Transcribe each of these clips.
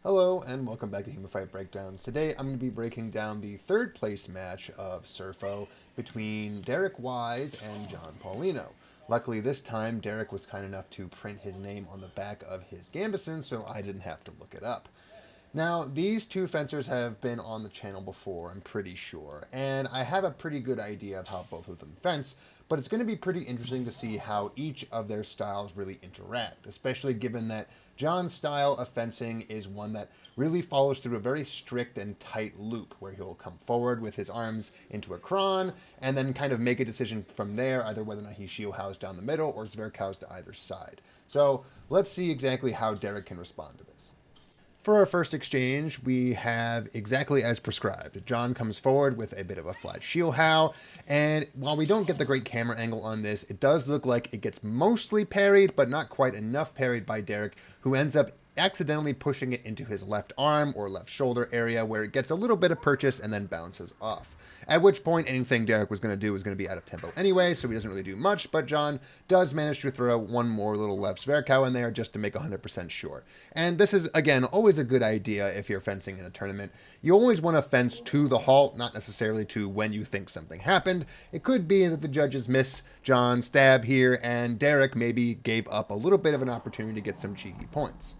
Hello and welcome back to HEMAFightBreakdowns. Today I'm going to be breaking down the third place match of SERFO between Derek Wise and John Paulino. Luckily this time Derek was kind enough to print his name on the back of his gambeson, so I didn't have to look it up. Now, these two fencers have been on the channel before, I'm pretty sure, and I have a pretty good idea of how both of them fence, but it's going to be pretty interesting to see how each of their styles really interact, especially given that John's style of fencing is one that really follows through a very strict and tight loop, where he'll come forward with his arms into a cron, and then kind of make a decision from there, either whether or not he shield house down the middle or Zverkaus to either side. So let's see exactly how Derek can respond to this. For our first exchange, we have exactly as prescribed. John comes forward with a bit of a flat shield how, and while we don't get the great camera angle on this, it does look like it gets mostly parried, but not quite enough parried by Derek, who ends up accidentally pushing it into his left arm or left shoulder area, where it gets a little bit of purchase and then bounces off. At which point, anything Derek was going to do was going to be out of tempo anyway, so he doesn't really do much, but John does manage to throw one more little left Zverkow in there just to make 100% sure. And this is, again, always a good idea if you're fencing in a tournament. You always want to fence to the halt, not necessarily to when you think something happened. It could be that the judges miss John's stab here, and Derek maybe gave up a little bit of an opportunity to get some cheeky points.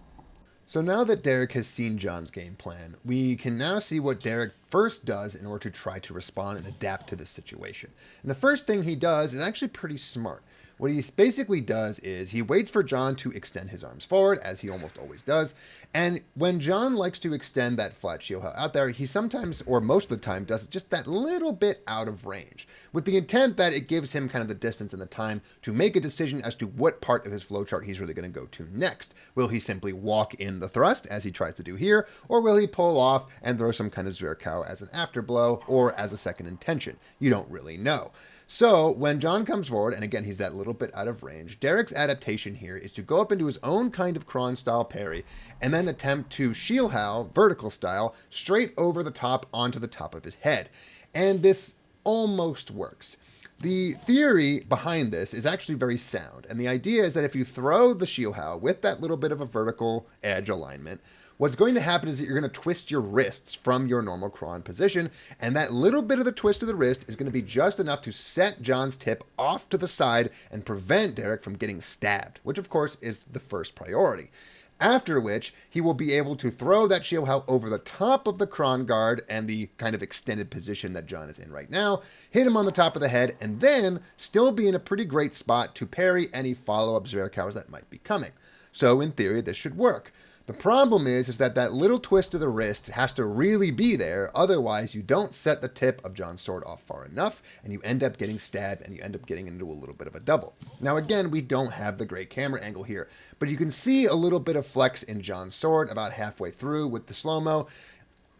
So now that Derek has seen John's game plan, we can now see what Derek first does in order to try to respond and adapt to this situation. And the first thing he does is actually pretty smart. What he basically does is he waits for John to extend his arms forward, as he almost always does. And when John likes to extend that flat shield out there, he sometimes, or most of the time, does it just that little bit out of range, with the intent that it gives him kind of the distance and the time to make a decision as to what part of his flowchart he's really going to go to next. Will he simply walk in the thrust, as he tries to do here, or will he pull off and throw some kind of Zverkow as an afterblow or as a second intention? You don't really know. So when John comes forward, and again, he's that little bit out of range, Derek's adaptation here is to go up into his own kind of cron style parry and then attempt to shield how, vertical style, straight over the top onto the top of his head. And this almost works. The theory behind this is actually very sound, and the idea is that if you throw the shield how with that little bit of a vertical edge alignment, what's going to happen is that you're going to twist your wrists from your normal cron position, and that little bit of the twist of the wrist is going to be just enough to set John's tip off to the side and prevent Derek from getting stabbed, which of course is the first priority. After which, he will be able to throw that shield how over the top of the cron guard and the kind of extended position that John is in right now, hit him on the top of the head, and then still be in a pretty great spot to parry any follow-up Zverkows that might be coming. So in theory, this should work. The problem is that that little twist of the wrist has to really be there, otherwise you don't set the tip of John's sword off far enough, and you end up getting stabbed, and you end up getting into a little bit of a double. Now again, we don't have the great camera angle here, but you can see a little bit of flex in John's sword about halfway through with the slow-mo.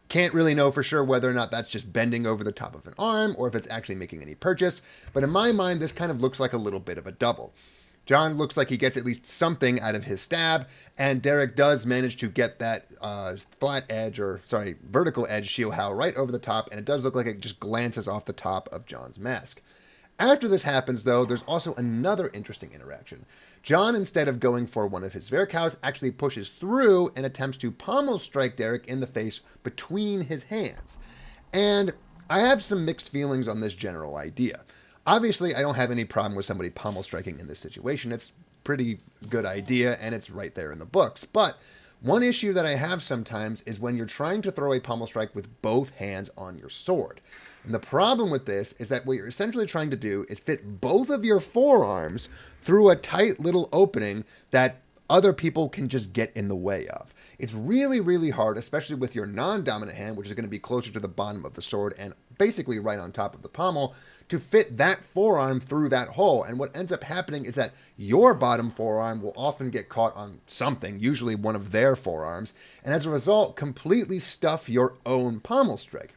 Can't really know for sure whether or not that's just bending over the top of an arm, or if it's actually making any purchase, but in my mind, this kind of looks like a little bit of a double. John looks like he gets at least something out of his stab, and Derek does manage to get that vertical edge shield how right over the top, and it does look like it just glances off the top of John's mask. After this happens, though, there's also another interesting interaction. John, instead of going for one of his Zverkows, actually pushes through and attempts to pommel strike Derek in the face between his hands. And I have some mixed feelings on this general idea. Obviously, I don't have any problem with somebody pommel striking in this situation. It's a pretty good idea, and it's right there in the books. But one issue that I have sometimes is when you're trying to throw a pommel strike with both hands on your sword. And the problem with this is that what you're essentially trying to do is fit both of your forearms through a tight little opening that other people can just get in the way of. It's really, really hard, especially with your non-dominant hand, which is going to be closer to the bottom of the sword and basically right on top of the pommel, to fit that forearm through that hole. And what ends up happening is that your bottom forearm will often get caught on something, usually one of their forearms, and as a result, completely stuff your own pommel strike.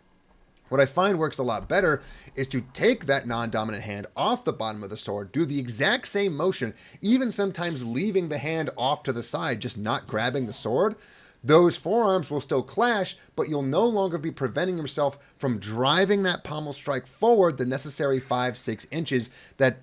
What I find works a lot better is to take that non-dominant hand off the bottom of the sword, do the exact same motion, even sometimes leaving the hand off to the side, just not grabbing the sword. Those forearms will still clash, but you'll no longer be preventing yourself from driving that pommel strike forward the necessary 5-6 inches that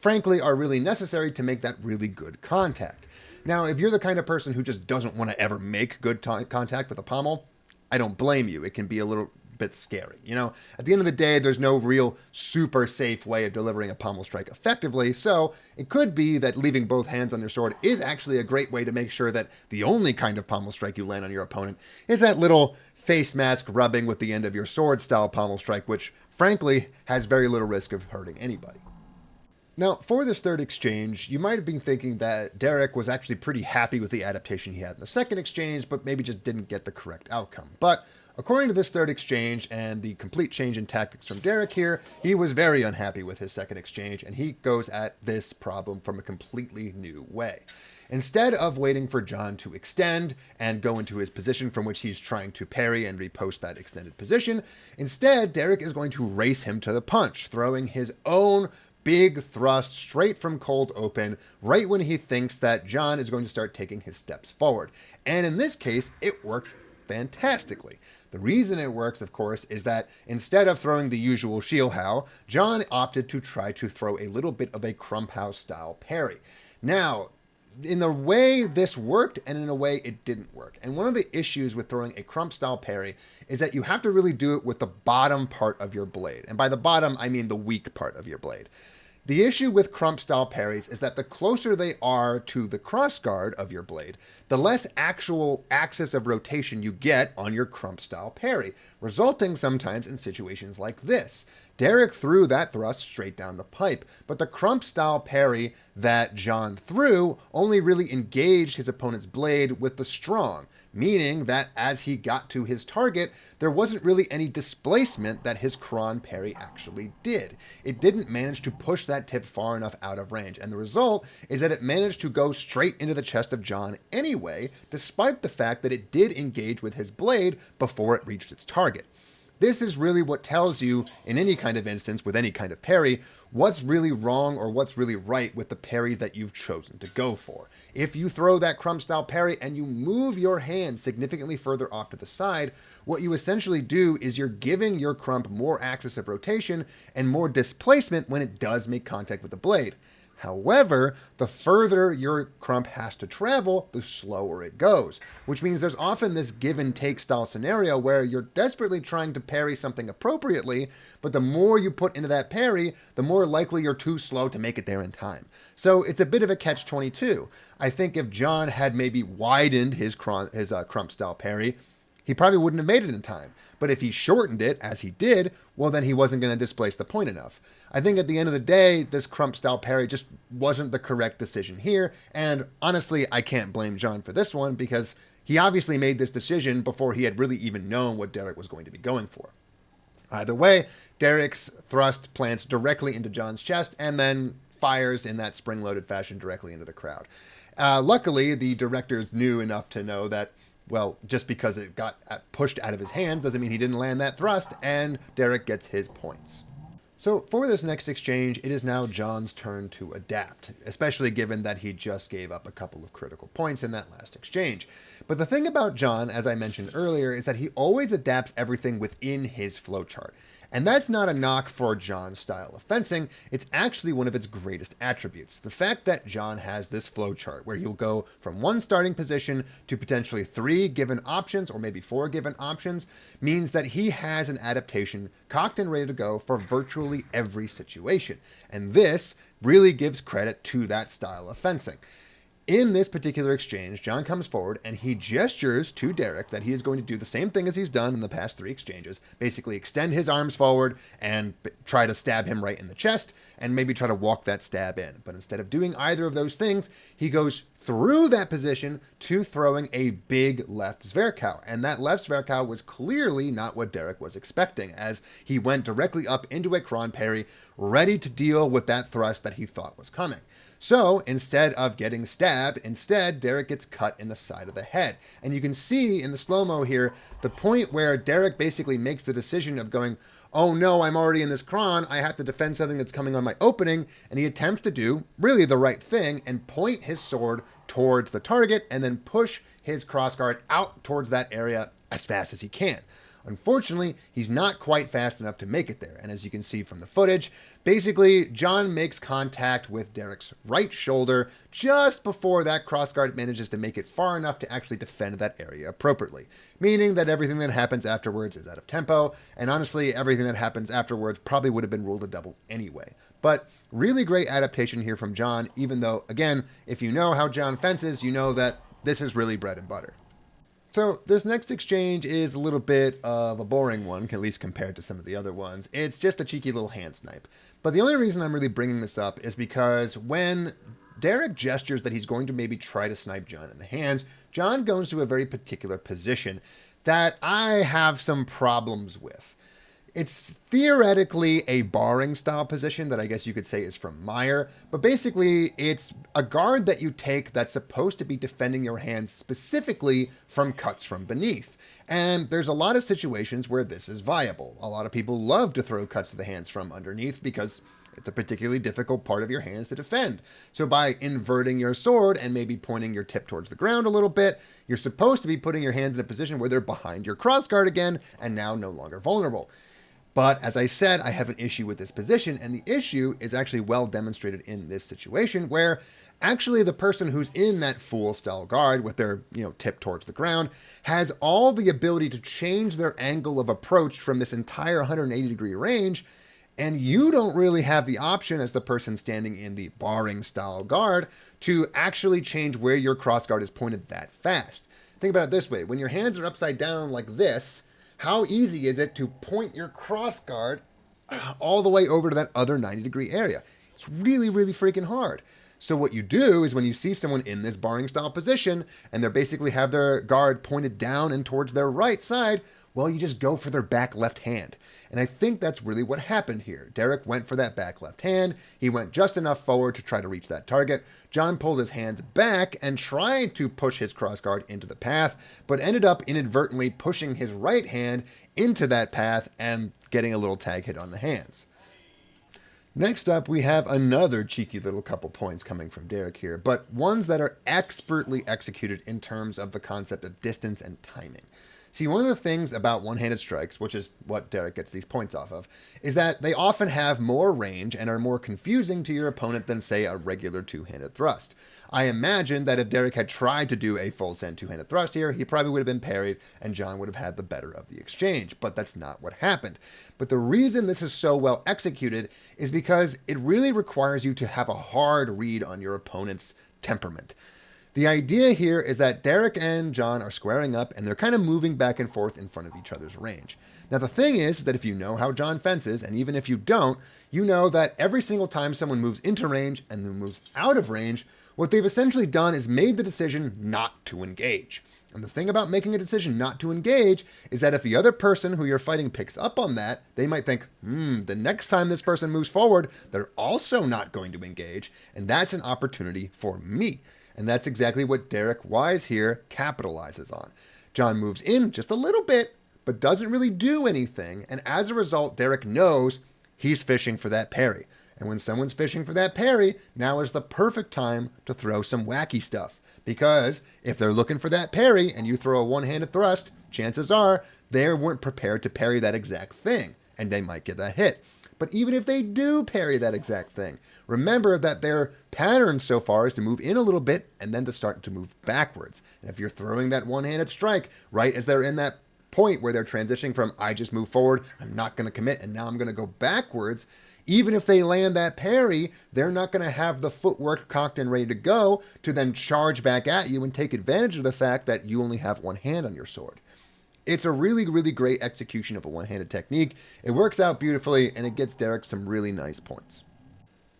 frankly are really necessary to make that really good contact. Now, if you're the kind of person who just doesn't want to ever make good contact with a pommel, I don't blame you. It can be a little bit scary. You know, at the end of the day, there's no real super safe way of delivering a pommel strike effectively. So it could be that leaving both hands on your sword is actually a great way to make sure that the only kind of pommel strike you land on your opponent is that little face mask rubbing with the end of your sword style pommel strike, which frankly has very little risk of hurting anybody. Now, for this third exchange, you might have been thinking that Derek was actually pretty happy with the adaptation he had in the second exchange, but maybe just didn't get the correct outcome. But according to this third exchange and the complete change in tactics from Derek here, he was very unhappy with his second exchange, and he goes at this problem from a completely new way. Instead of waiting for John to extend and go into his position from which he's trying to parry and repost that extended position, instead, Derek is going to race him to the punch, throwing his own big thrust straight from cold open right when he thinks that John is going to start taking his steps forward. And in this case, it worked fantastically. The reason it works, of course, is that instead of throwing the usual shield how, John opted to try to throw a little bit of a crump house style parry. Now, in a way this worked and in a way it didn't work. And one of the issues with throwing a crump style parry is that you have to really do it with the bottom part of your blade. And by the bottom, I mean the weak part of your blade. The issue with crump style parries is that the closer they are to the crossguard of your blade, the less actual axis of rotation you get on your crump style parry, resulting sometimes in situations like this. Derek threw that thrust straight down the pipe, but the crump style parry that John threw only really engaged his opponent's blade with the strong, meaning that as he got to his target, there wasn't really any displacement that his cron parry actually did. It didn't manage to push that tip far enough out of range, and the result is that it managed to go straight into the chest of John anyway, despite the fact that it did engage with his blade before it reached its target. This is really what tells you, in any kind of instance with any kind of parry, what's really wrong or what's really right with the parry that you've chosen to go for. If you throw that crump style parry and you move your hand significantly further off to the side, what you essentially do is you're giving your crump more axis of rotation and more displacement when it does make contact with the blade. However, the further your crump has to travel, the slower it goes, which means there's often this give and take style scenario where you're desperately trying to parry something appropriately, but the more you put into that parry, the more likely you're too slow to make it there in time. So it's a bit of a catch-22. I think if John had maybe widened his crump style parry, he probably wouldn't have made it in time. But if he shortened it, as he did, well, then he wasn't going to displace the point enough. I think at the end of the day, this crump style parry just wasn't the correct decision here. And honestly, I can't blame John for this one because he obviously made this decision before he had really even known what Derek was going to be going for. Either way, Derek's thrust plants directly into John's chest and then fires in that spring-loaded fashion directly into the crowd. Luckily, the directors knew enough to know that, well, just because it got pushed out of his hands doesn't mean he didn't land that thrust, and Derek gets his points. So for this next exchange, it is now John's turn to adapt, especially given that he just gave up a couple of critical points in that last exchange. But the thing about John, as I mentioned earlier, is that he always adapts everything within his flowchart. And that's not a knock for John's style of fencing, it's actually one of its greatest attributes. The fact that John has this flowchart where he'll go from one starting position to potentially 3 given options or maybe 4 given options means that he has an adaptation cocked and ready to go for virtually every situation. And this really gives credit to that style of fencing. In this particular exchange, John comes forward and he gestures to Derek that he is going to do the same thing as he's done in the past 3 exchanges, basically extend his arms forward and try to stab him right in the chest and maybe try to walk that stab in. But instead of doing either of those things, he goes through that position to throwing a big left Zverkow. And that left Zverkow was clearly not what Derek was expecting, as he went directly up into a cron parry, ready to deal with that thrust that he thought was coming. So instead of getting stabbed, Derek gets cut in the side of the head. And you can see in the slow-mo here, the point where Derek basically makes the decision of going, oh no, I'm already in this cron, I have to defend something that's coming on my opening, and he attempts to do really the right thing and point his sword towards the target and then push his crossguard out towards that area as fast as he can. Unfortunately, he's not quite fast enough to make it there. And as you can see from the footage, basically, John makes contact with Derek's right shoulder just before that crossguard manages to make it far enough to actually defend that area appropriately. Meaning that everything that happens afterwards is out of tempo, and honestly, everything that happens afterwards probably would have been ruled a double anyway. But really great adaptation here from John, even though, again, if you know how John fences, you know that this is really bread and butter. So this next exchange is a little bit of a boring one, at least compared to some of the other ones. It's just a cheeky little hand snipe. But the only reason I'm really bringing this up is because when Derek gestures that he's going to maybe try to snipe John in the hands, John goes to a very particular position that I have some problems with. It's theoretically a barring style position that I guess you could say is from Meyer, but basically it's a guard that you take that's supposed to be defending your hands specifically from cuts from beneath. And there's a lot of situations where this is viable. A lot of people love to throw cuts to the hands from underneath because it's a particularly difficult part of your hands to defend. So by inverting your sword and maybe pointing your tip towards the ground a little bit, you're supposed to be putting your hands in a position where they're behind your crossguard again and now no longer vulnerable. But as I said, I have an issue with this position, and the issue is actually well demonstrated in this situation where actually the person who's in that full style guard with their, tip towards the ground has all the ability to change their angle of approach from this entire 180-degree range, and you don't really have the option as the person standing in the barring style guard to actually change where your crossguard is pointed that fast. Think about it this way. When your hands are upside down like this, how easy is it to point your crossguard all the way over to that other 90-degree area? It's really, really freaking hard. So what you do is when you see someone in this barring style position and they basically have their guard pointed down and towards their right side, well, you just go for their back left hand. And I think that's really what happened here. Derek went for that back left hand. He went just enough forward to try to reach that target. John pulled his hands back and tried to push his crossguard into the path, but ended up inadvertently pushing his right hand into that path and getting a little tag hit on the hands. Next up, we have another cheeky little couple points coming from Derek here, but ones that are expertly executed in terms of the concept of distance and timing. See, one of the things about one-handed strikes, which is what Derek gets these points off of, is that they often have more range and are more confusing to your opponent than, say, a regular two-handed thrust. I imagine that if Derek had tried to do a full send two-handed thrust here, he probably would have been parried and John would have had the better of the exchange, but that's not what happened. But the reason this is so well executed is because it really requires you to have a hard read on your opponent's temperament. The idea here is that Derek and John are squaring up and they're kind of moving back and forth in front of each other's range. Now, the thing is that if you know how John fences, and even if you don't, you know that every single time someone moves into range and then moves out of range, what they've essentially done is made the decision not to engage. And the thing about making a decision not to engage is that if the other person who you're fighting picks up on that, they might think, the next time this person moves forward, they're also not going to engage, and that's an opportunity for me. And that's exactly what Derek Wise here capitalizes on. John moves in just a little bit, but doesn't really do anything. And as a result, Derek knows he's fishing for that parry. And when someone's fishing for that parry, now is the perfect time to throw some wacky stuff. Because if they're looking for that parry and you throw a one-handed thrust, chances are they weren't prepared to parry that exact thing. And they might get that hit. But even if they do parry that exact thing, remember that their pattern so far is to move in a little bit and then to start to move backwards. And if you're throwing that one-handed strike right as they're in that point where they're transitioning from, I just move forward, I'm not going to commit, and now I'm going to go backwards, even if they land that parry, they're not going to have the footwork cocked and ready to go to then charge back at you and take advantage of the fact that you only have one hand on your sword. It's a really, really great execution of a one-handed technique. It works out beautifully, and it gets Derek some really nice points.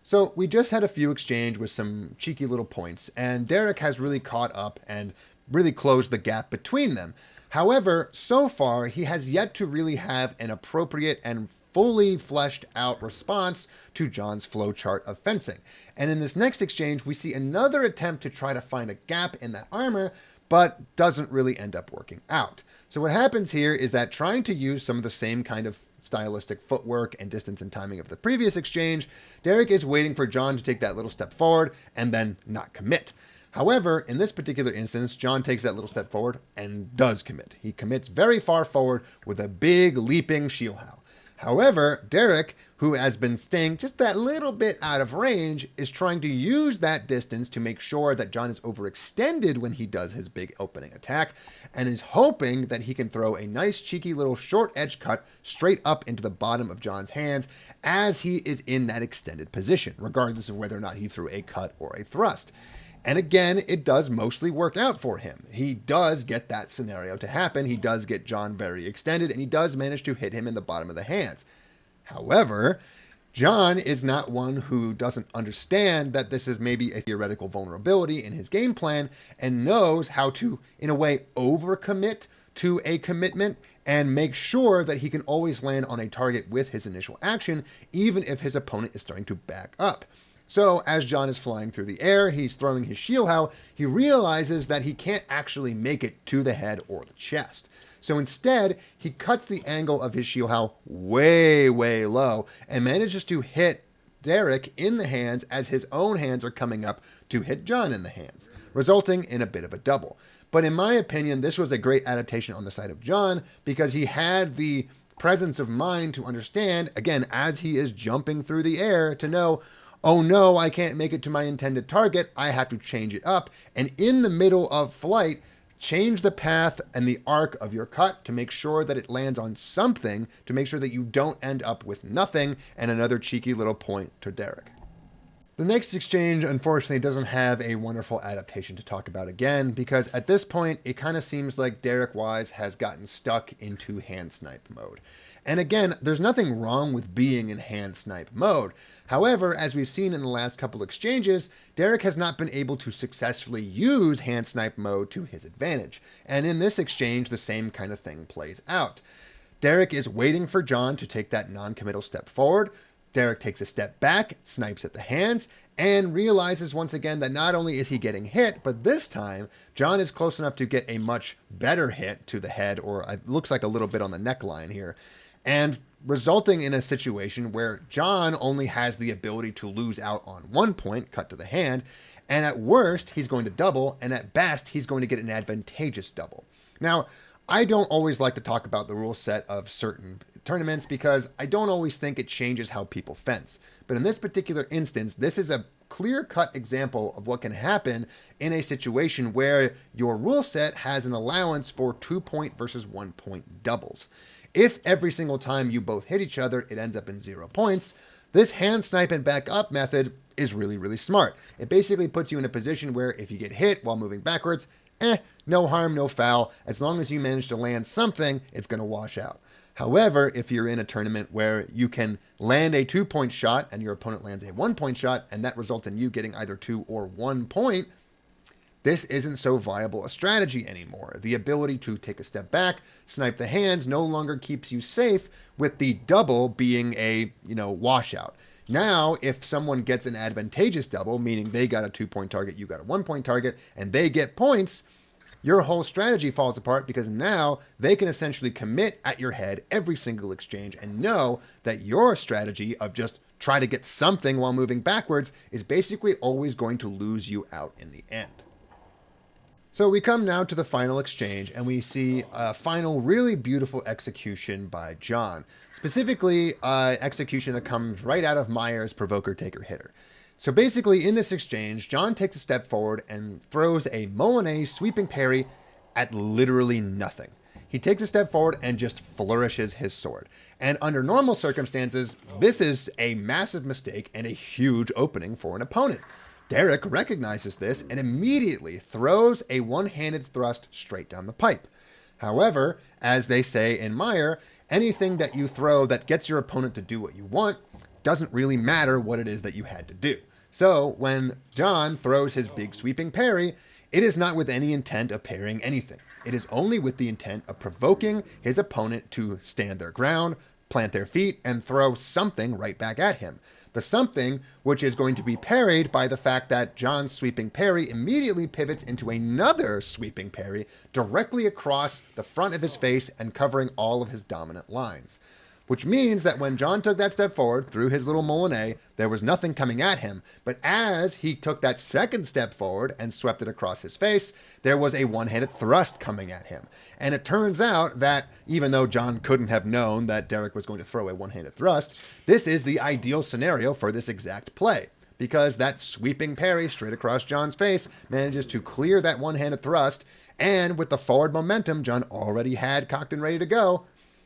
So we just had a few exchange with some cheeky little points, and Derek has really caught up and really closed the gap between them. However, so far, he has yet to really have an appropriate and fully fleshed out response to John's flowchart of fencing. And in this next exchange, we see another attempt to try to find a gap in that armor, but doesn't really end up working out. So what happens here is that trying to use some of the same kind of stylistic footwork and distance and timing of the previous exchange, Derek is waiting for John to take that little step forward and then not commit. However, in this particular instance, John takes that little step forward and does commit. He commits very far forward with a big leaping Shielhao. However, Derek, who has been staying just that little bit out of range, is trying to use that distance to make sure that John is overextended when he does his big opening attack, and is hoping that he can throw a nice cheeky little short edge cut straight up into the bottom of John's hands as he is in that extended position, regardless of whether or not he threw a cut or a thrust. And again, it does mostly work out for him. He does get that scenario to happen. He does get John very extended, and he does manage to hit him in the bottom of the hands. However, John is not one who doesn't understand that this is maybe a theoretical vulnerability in his game plan, and knows how to, in a way, overcommit to a commitment and make sure that he can always land on a target with his initial action, even if his opponent is starting to back up. So as John is flying through the air, he's throwing his Shielhao, he realizes that he can't actually make it to the head or the chest. So instead, he cuts the angle of his Shielhao way, way low and manages to hit Derek in the hands as his own hands are coming up to hit John in the hands, resulting in a bit of a double. But in my opinion, this was a great adaptation on the side of John because he had the presence of mind to understand, again, as he is jumping through the air, to know, oh no, I can't make it to my intended target, I have to change it up. And in the middle of flight, change the path and the arc of your cut to make sure that it lands on something, to make sure that you don't end up with nothing and another cheeky little point to Derek. The next exchange, unfortunately, doesn't have a wonderful adaptation to talk about again, because at this point, it kind of seems like Derek Wise has gotten stuck into hand snipe mode. And again, there's nothing wrong with being in hand snipe mode. However, as we've seen in the last couple exchanges, Derek has not been able to successfully use hand snipe mode to his advantage. And in this exchange, the same kind of thing plays out. Derek is waiting for John to take that non-committal step forward. Derek takes a step back, snipes at the hands, and realizes once again that not only is he getting hit, but this time John is close enough to get a much better hit to the head, or it looks like a little bit on the neckline here, and resulting in a situation where John only has the ability to lose out on 1 point, cut to the hand, and at worst, he's going to double, and at best, he's going to get an advantageous double. Now, I don't always like to talk about the rule set of certain tournaments because I don't always think it changes how people fence. But in this particular instance, this is a clear-cut example of what can happen in a situation where your rule set has an allowance for 2-point versus 1-point doubles. If every single time you both hit each other, it ends up in 0 points, this hand snipe and back up method is really, really smart. It basically puts you in a position where if you get hit while moving backwards, no harm, no foul. As long as you manage to land something, it's going to wash out. However, if you're in a tournament where you can land a 2-point shot and your opponent lands a 1-point shot, and that results in you getting either 2 or 1 point, this isn't so viable a strategy anymore. The ability to take a step back, snipe the hands, no longer keeps you safe, with the double being a, washout. Now, if someone gets an advantageous double, meaning they got a 2-point target, you got a 1-point target, and they get points, your whole strategy falls apart because now they can essentially commit at your head every single exchange and know that your strategy of just try to get something while moving backwards is basically always going to lose you out in the end. So we come now to the final exchange, and we see a final really beautiful execution by John. Specifically, execution that comes right out of Meyer's Provoker Taker Hitter. So basically, in this exchange, John takes a step forward and throws a Molinet sweeping parry at literally nothing. He takes a step forward and just flourishes his sword. And under normal circumstances, this is a massive mistake and a huge opening for an opponent. Derek recognizes this and immediately throws a one-handed thrust straight down the pipe. However, as they say in Meyer, anything that you throw that gets your opponent to do what you want doesn't really matter what it is that you had to do. So when John throws his big sweeping parry, it is not with any intent of parrying anything. It is only with the intent of provoking his opponent to stand their ground, plant their feet, and throw something right back at him. The something which is going to be parried by the fact that John's sweeping parry immediately pivots into another sweeping parry directly across the front of his face and covering all of his dominant lines. which means that when John took that step forward through his little moulinet, there was nothing coming at him. But as he took that second step forward and swept it across his face, there was a one-handed thrust coming at him. And it turns out that even though John couldn't have known that Derek was going to throw a one-handed thrust, this is the ideal scenario for this exact play, because that sweeping parry straight across John's face manages to clear that one-handed thrust, and with the forward momentum John already had cocked and ready to go,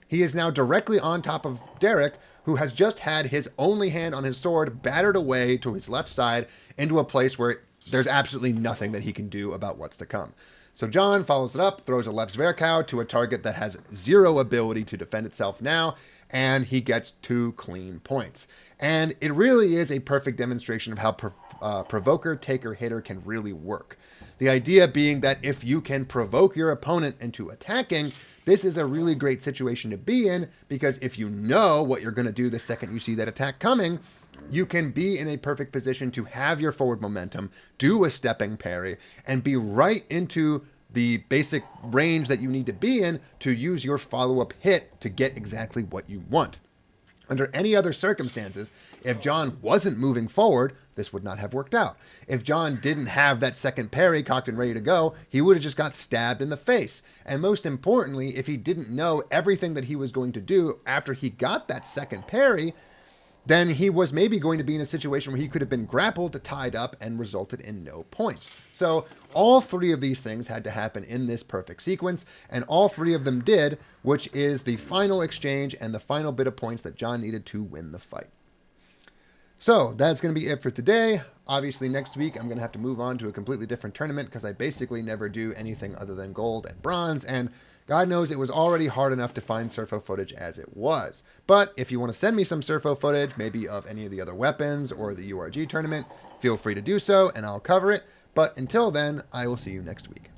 he is now directly on top of Derek, who has just had his only hand on his sword battered away to his left side into a place where there's absolutely nothing that he can do about what's to come. So John follows it up, throws a left Zwerkow to a target that has zero ability to defend itself now, and he gets 2 clean points. And it really is a perfect demonstration of how provoker, taker, hitter can really work. The idea being that if you can provoke your opponent into attacking, this is a really great situation to be in, because if you know what you're going to do the second you see that attack coming, you can be in a perfect position to have your forward momentum, do a stepping parry, and be right into the basic range that you need to be in to use your follow-up hit to get exactly what you want. Under any other circumstances, if John wasn't moving forward, this would not have worked out. If John didn't have that second parry cocked and ready to go, he would have just got stabbed in the face. And most importantly, if he didn't know everything that he was going to do after he got that second parry, then he was maybe going to be in a situation where he could have been grappled, tied up, and resulted in no points. So all 3 of these things had to happen in this perfect sequence, and all 3 of them did, which is the final exchange and the final bit of points that John needed to win the fight. So that's going to be it for today. Obviously, next week, I'm going to have to move on to a completely different tournament because I basically never do anything other than gold and bronze, and God knows it was already hard enough to find SERFO footage as it was. But if you want to send me some SERFO footage, maybe of any of the other weapons or the URG tournament, feel free to do so, and I'll cover it. But until then, I will see you next week.